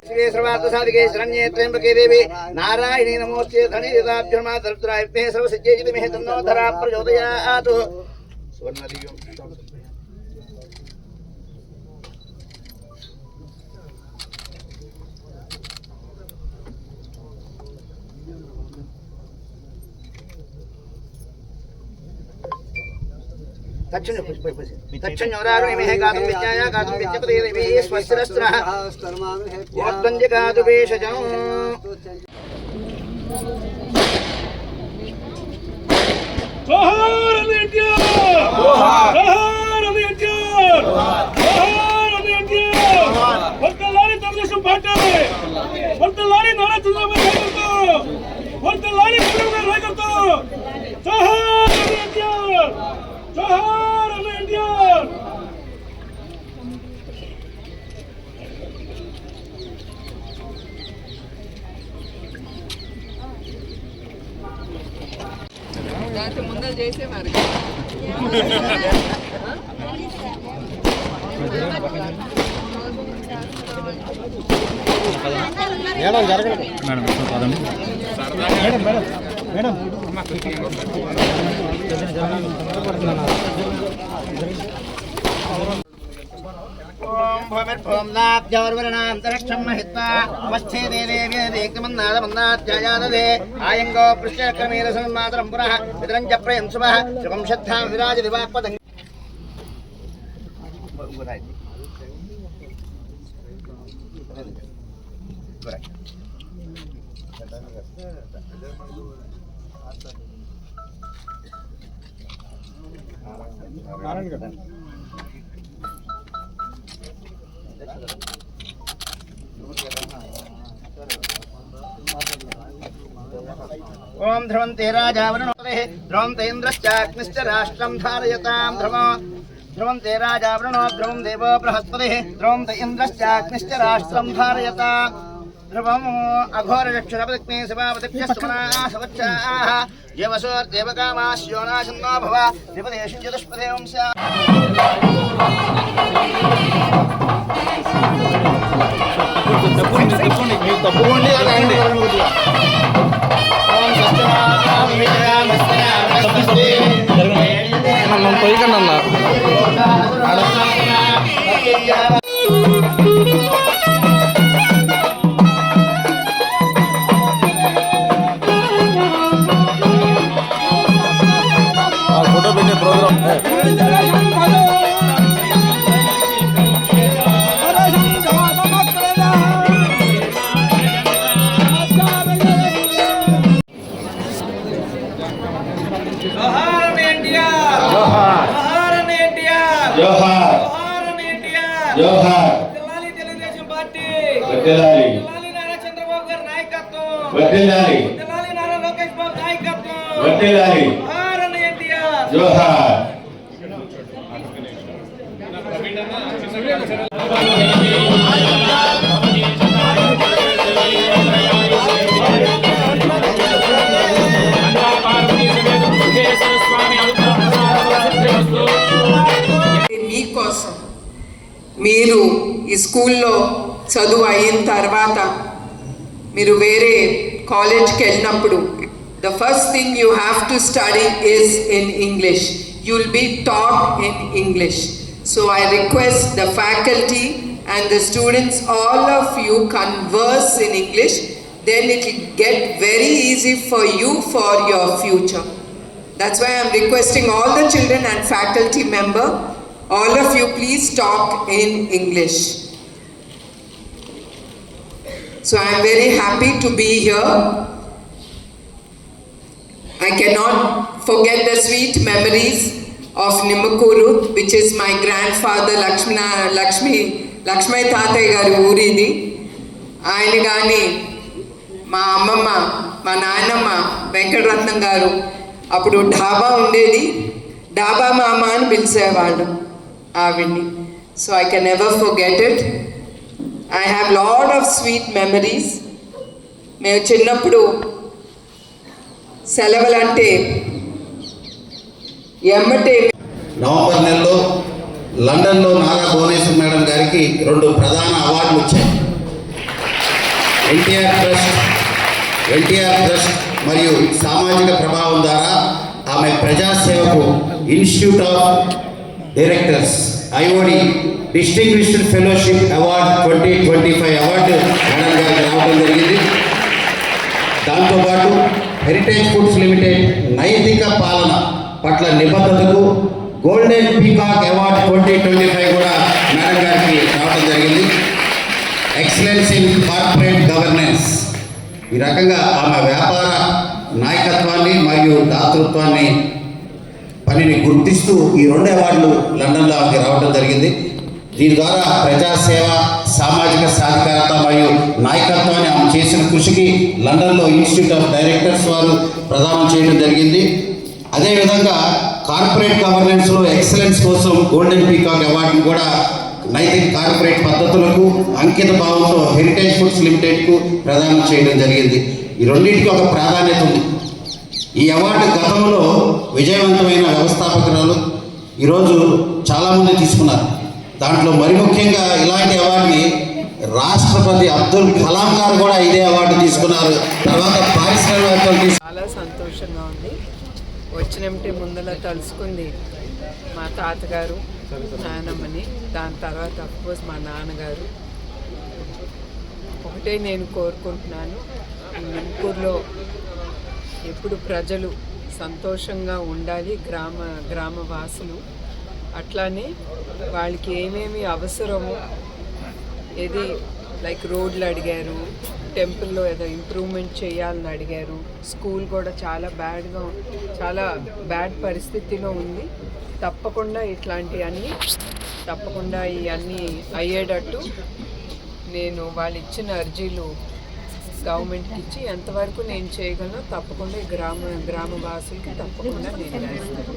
श्री सर्वार्थसाधिके शरण्ये त्र्यंबके देवी नारायणी नमोस्तुते धनिर्दाभ्यर्मा दरिद्रायते सर्वसिद्ध्येति मे तन्नो धरा प्रचोदयात् सुवर्णदिव्यं तच्छन्योरारुणि मेह गातुं विज्ञाया गातुं विज्ञपते देवी स्वस्तिरस्त्रः योद्वन्द्य गातु भेषजं जोहार इंडिया जोहार इंडिया जोहार इंडिया वर्तलानी తెలుగుదేశం పార్టీ वर्तलानी नारा चंद्रबाबु नायकत्व वर्तलानी चंद्रबाबु नायकत्व जोहार इंडिया जोहार इंडिया దాంట్లో ముందర చేసేవారు మేడం జరగండి మేడం మేడం మేడం ओम भूमिर्भूम्नाभ्योर्वरणान्तरिक्षं महित्वा वस्थे देवेव्यदेकमन्नादमन्नाध्यायाददे आयङ्गो पृष्ठक्रमेरसन्मातरं पुनः पितरं च प्रियं शुभः शुभं श्रद्धां विराजति वाक्पदं ओम ध्रुवन्ते राजावरुणोदेः ध्रुवन्ते इन्द्रश्चाग्निश्च राष्ट्रं धारयतां ध्रुवन्ते राजावरुणो ध्रुवं देवो बृहस्पतिः ध्रुवन्ते इन्द्रश्चाग्निश्च राष्ट्रं धारयतां ध्रुवम् अघोरचक्षुरपदिग्ने सभापतिभ्यस्तमनाः सवच्छाः देवसोर्देवकामास्योनाशन्नो भव द्विपदेषु चतुष्पदे वंशा మనం పోయికన్నా ఫోటో పెట్టే ప్రోగ్రామ్ जोहार తెలుగుదేశం పార్టీ వర్ధిల్లాలి నారా చంద్రబాబు గారి నాయకత్వం వర్ధిల్లాలి నారా లోకేష్ బాబు నాయకత్వం వర్ధిల్లాలి జోహార్ ఎన్టీఆర్ జోహార్ మీకోసం మీరు ఈ స్కూల్లో చదువు అయిన తర్వాత మీరు వేరే కాలేజ్కి వెళ్ళినప్పుడు the first thing you have to study is in English you will be taught in English so I request the faculty and the students, all of you converse in English, then it will get very easy for you for your future. That's why I'm requesting all the children and faculty member, all of you please talk in English. So I'm very happy to be here. I cannot forget the sweet memories of Nimakuru, which is my grandfather Lakshmay Tatay garu ఊరిది. ఆయన కానీ మా అమ్మమ్మ మా నాయనమ్మ వెంకటరత్నం గారు అప్పుడు ఢాబా ఉండేది, డాబా మామ అని పిలిచేవాళ్ళు ఆవిడ్ని. So I can never forget it. I have lot of sweet memories. మేము చిన్నప్పుడు సెలవులంటే ఎమ్మటే నవంబర్ నెలలో లండన్లో నారా భువనేశ్వర్ మేడం గారికి 2 ప్రధాన అవార్డులు వచ్చాయి. ఎన్టీఆర్ ట్రస్ట్ మరియు సామాజిక ప్రభావం ద్వారా ఆమె ప్రజాసేవకు institute of directors IOD distinguished fellowship award 2025 award madam గారికి రావడం జరిగింది. దాంతోపాటు హెరిటేజ్ ఫుడ్స్ లిమిటెడ్ నైతిక పాలన పట్ల నిబద్ధతకు గోల్డెన్ పీకాక్ అవార్డు 2025 కూడా మేడం గారికి రావడం జరిగింది. ఎక్సలెన్స్ ఇన్ కార్పొరేట్ గవర్నెన్స్, ఈ రకంగా ఆమె వ్యాపార నాయకత్వాన్ని మరియు దాతృత్వాన్ని పనిని గుర్తిస్తూ ఈ 2 అవార్డులు లండన్లో ఆమెకి రావడం జరిగింది. దీని ద్వారా ప్రజాసేవ, సామాజిక సాధికారత మరియు నాయకత్వాన్ని ఆమె చేసిన కృషికి లండన్లో ఇన్స్టిట్యూట్ ఆఫ్ డైరెక్టర్స్ వారు ప్రదానం చేయడం జరిగింది. అదేవిధంగా కార్పొరేట్ గవర్నెన్స్లో ఎక్సలెన్స్ కోసం గోల్డెన్ పీకాక్ అవార్డును కూడా నైతిక కార్పొరేట్ పద్ధతులకు అంకిత భావంతో హెరిటేజ్ ఫుడ్స్ లిమిటెడ్కు ప్రదానం చేయడం జరిగింది. ఈ రెండింటికి ఒక ప్రాధాన్యత ఉంది. ఈ అవార్డు గతంలో విజయవంతమైన వ్యవస్థాపకురాలు ఈరోజు చాలామంది తీసుకున్నారు. దాంట్లో మరి ముఖ్యంగా ఇలాంటి అవార్డుని రాష్ట్రపతి అబ్దుల్ కలాం గారు కూడా ఇదే అవార్డు తీసుకున్నారు. తర్వాత పారిశ్రామికవేత్తలు చాలా సంతోషంగా ఉంది. వచ్చినట్టే ముందర తలుసుకుంది మా తాతగారు, నాయనమ్మని, దాని తర్వాత అఫ్కోర్స్ మా నాన్నగారు. ఒకటే నేను కోరుకుంటున్నాను, ఈ మణిపూర్లో ఎప్పుడు ప్రజలు సంతోషంగా ఉండాలి, గ్రామ వాసులు. అట్లానే వాళ్ళకి ఏమేమి అవసరమో, ఏది లైక్ రోడ్లు అడిగారు, టెంపుల్లో ఏదో ఇంప్రూవ్మెంట్ చేయాలని అడిగారు, స్కూల్ కూడా చాలా బ్యాడ్ పరిస్థితిలో ఉంది. తప్పకుండా ఇట్లాంటివన్నీ ఇవన్నీ అయ్యేటట్టు నేను వాళ్ళు ఇచ్చిన అర్జీలు గవర్నమెంట్కి ఇచ్చి ఎంతవరకు నేను చేయగలను తప్పకుండా ఈ గ్రామ వాసులకి తప్పకుండా నేను చేస్తాను.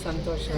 సంతోషం.